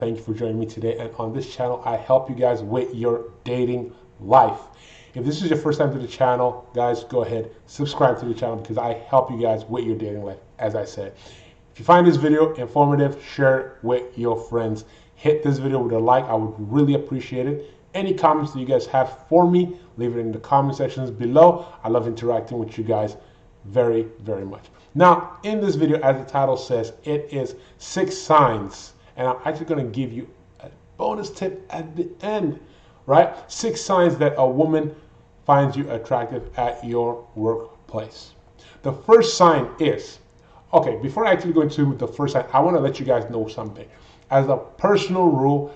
Thank you for joining me today. And on this channel, I help you guys with your dating life. If this is your first time to the channel, guys, go ahead, subscribe to the channel because I help you guys with your dating life, as I said. If you find this video informative, share it with your friends. Hit this video with a like. I would really appreciate it. Any comments that you guys have for me, leave it in the comment sections below. I love interacting with you guys very, very much. Now, in this video, as the title says, it is 6 signs. And I'm actually going to give you a bonus tip at the end, right? 6 signs that a woman finds you attractive at your workplace. The first sign is, okay, before I actually go into the first sign, I want to let you guys know something. As a personal rule,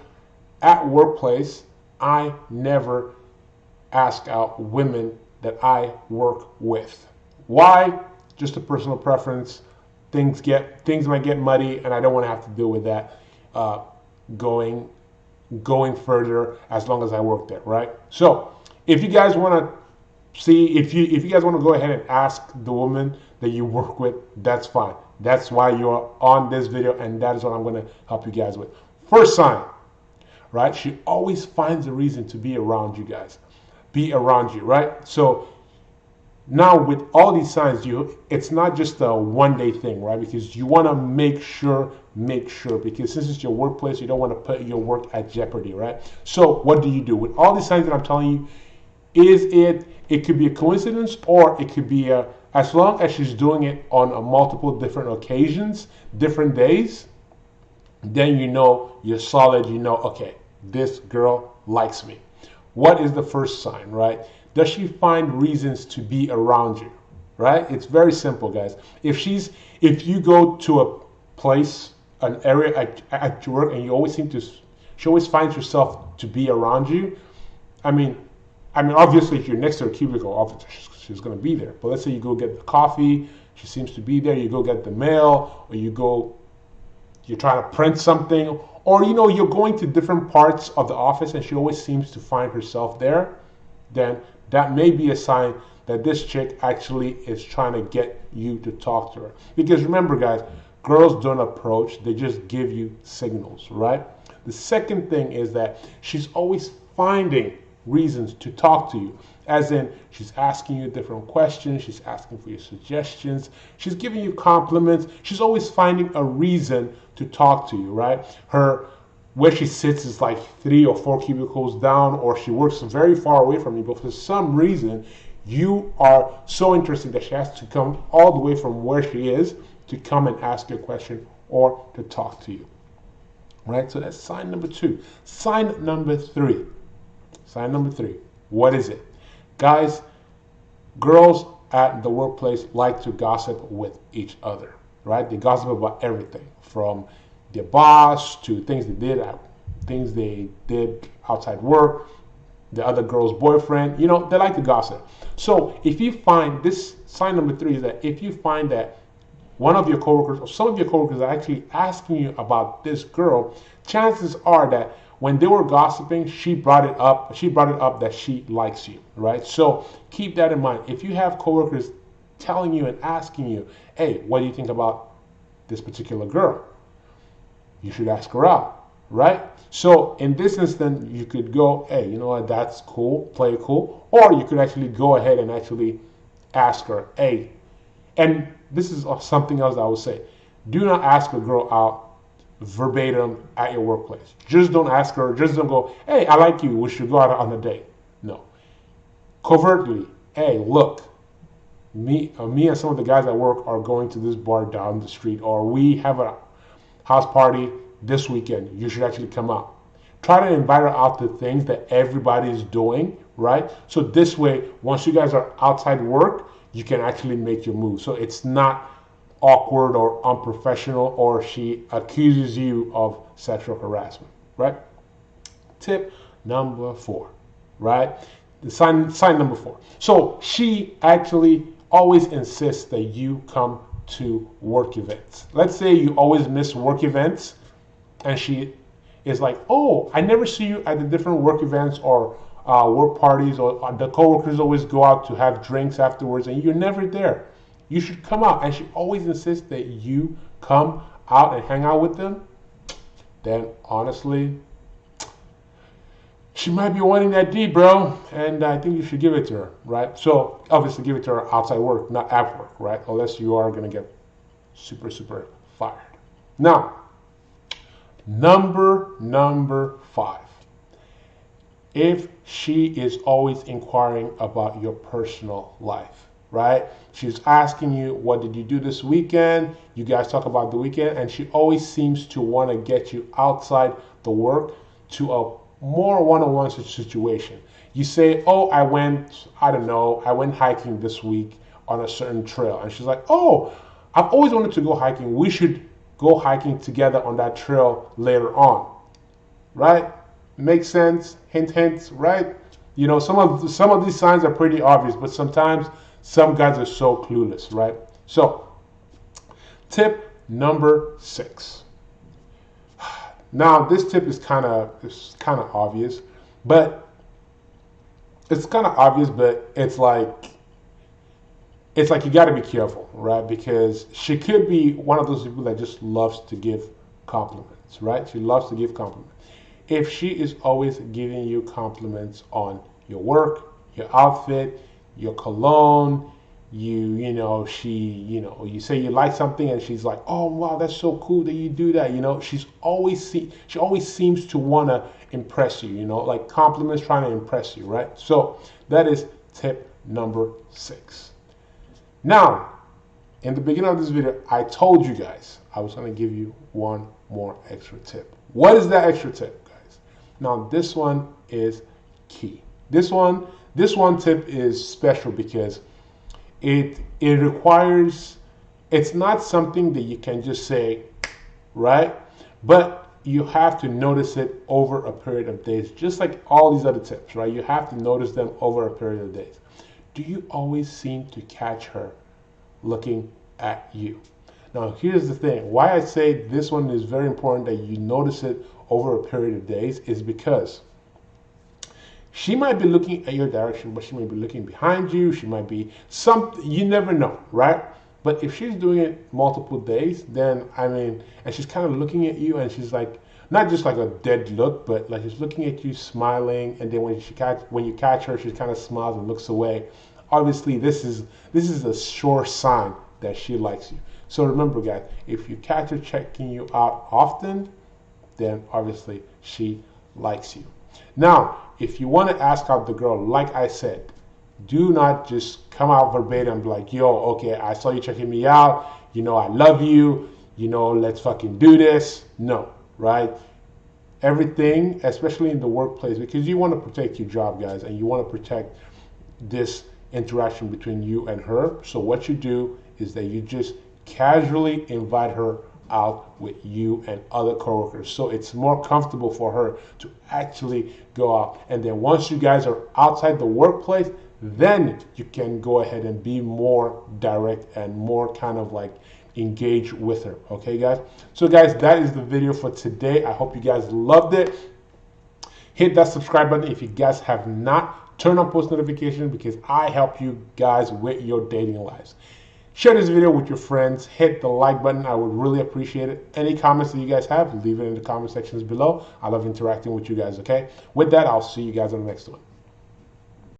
at workplace, I never ask out women that I work with. Why? Just a personal preference. Things might get muddy, and I don't want to have to deal with that going further as long as I work there, right? So if you guys want to see, if you guys want to go ahead and ask the woman that you work with, that's fine. That's why you're on this video, and that is what I'm going to help you guys with. First sign, right? She always finds a reason to be around you guys, be around you, right? So now with all these signs, it's not just a one-day thing, right? Because you want to make sure, because since it's your workplace, you don't want to put your work at jeopardy, right? So what do you do? With all these signs that I'm telling you, it could be a coincidence, or it could be as long as she's doing it on multiple different occasions, different days, then you know you're solid, you know, okay, this girl likes me. What is the first sign, right? Does she find reasons to be around you, right? It's very simple, guys. If you go to a place, an area at your work, and she always finds herself to be around you. I mean, obviously, if you're next to her cubicle, obviously she's going to be there. But let's say you go get the coffee, she seems to be there. You go get the mail, or you're trying to print something, or you're going to different parts of the office, and she always seems to find herself there. Then that may be a sign that this chick actually is trying to get you to talk to her. Because remember, guys, girls don't approach, they just give you signals, right? The second thing is that she's always finding reasons to talk to you. As in, she's asking you different questions, she's asking for your suggestions, she's giving you compliments, she's always finding a reason to talk to you, right? Where she sits is like 3 or 4 cubicles down, or she works very far away from you, but for some reason, you are so interesting that she has to come all the way from where she is to come and ask you a question or to talk to you, right? So that's sign number 2. Sign number 3. Sign number 3. What is it? Guys, girls at the workplace like to gossip with each other, right? They gossip about everything from their boss to things they did outside work, the other girl's boyfriend. They like to gossip. So if you find this, sign number 3 is that if you find that one of your coworkers or some of your coworkers are actually asking you about this girl, chances are that when they were gossiping, she brought it up that she likes you, right? So keep that in mind. If you have coworkers telling you and asking you, hey, what do you think about this particular girl? You should ask her out, right? So in this instance, you could go, hey, you know what, that's cool, play it cool. Or you could actually go ahead and actually ask her, hey, and this is something else I would say. Do not ask a girl out verbatim at your workplace. Just don't ask her, just don't go, hey, I like you, we should go out on a date. No. Covertly, hey, look, me and some of the guys at work are going to this bar down the street, or we have a house party this weekend. You should actually come out. Try to invite her out to things that everybody is doing, right? So this way, once you guys are outside work, you can actually make your move. So it's not awkward or unprofessional, or she accuses you of sexual harassment, right? Tip number 4, right? The sign number 4. So she actually always insists that you come to work events. Let's say you always miss work events, and she is like, oh, I never see you at the different work events or work parties, or the coworkers always go out to have drinks afterwards, and you're never there. You should come out. And she always insists that you come out and hang out with them. then honestly, she might be wanting that D, bro, and I think you should give it to her, right? So obviously give it to her outside work, not at work, right? Unless you are gonna get super, super fired. Now, number 5. If she is always inquiring about your personal life, right? She's asking you, what did you do this weekend? You guys talk about the weekend, and she always seems to want to get you outside the work to a more one-on-one situation. You say, oh, I went hiking this week on a certain trail. And she's like, oh, I've always wanted to go hiking. We should go hiking together on that trail later on, right? Makes sense, hint, hint, right? You know, some of these signs are pretty obvious, but sometimes some guys are so clueless, right? So, tip number 6. Now, this tip is kind of obvious, but it's like you got to be careful, right? Because she could be one of those people that just loves to give compliments, right? She loves to give compliments. If she is always giving you compliments on your work, your outfit, your cologne, you say you like something and she's like, oh wow, that's so cool that you do that. She always seems to want to impress you, like compliments, trying to impress you, right? So that is tip number 6. Now, in the beginning of this video, I told you guys I was going to give you one more extra tip. What is that extra tip, guys? Now, this one is key. This one tip is special because it requires, it's not something that you can just say, right? But you have to notice it over a period of days, just like all these other tips, right? You have to notice them over a period of days. Do you always seem to catch her looking at you? Now, here's the thing. Why I say this one is very important that you notice it over a period of days is because she might be looking at your direction, but she may be looking behind you. She might be you never know, right? But if she's doing it multiple days, then, and she's kind of looking at you and she's like, not just like a dead look, but like she's looking at you smiling. And then when you catch her, she kind of smiles and looks away. Obviously, this is a sure sign that she likes you. So remember, guys, if you catch her checking you out often, then obviously she likes you. Now, if you want to ask out the girl, like I said, do not just come out verbatim and be like, yo, okay, I saw you checking me out. I love you. Let's fucking do this. No, right? Everything, especially in the workplace, because you want to protect your job, guys, and you want to protect this interaction between you and her. So what you do is that you just casually invite her out with you and other coworkers, so it's more comfortable for her to actually go out. And then once you guys are outside the workplace, then you can go ahead and be more direct and more kind of like engage with her. Okay, guys? So guys, that is the video for today. I hope you guys loved it. Hit that subscribe button if you guys have not. Turn on post notifications because I help you guys with your dating lives. Share this video with your friends. Hit the like button. I would really appreciate it. Any comments that you guys have, leave it in the comment sections below. I love interacting with you guys, okay? With that, I'll see you guys on the next one.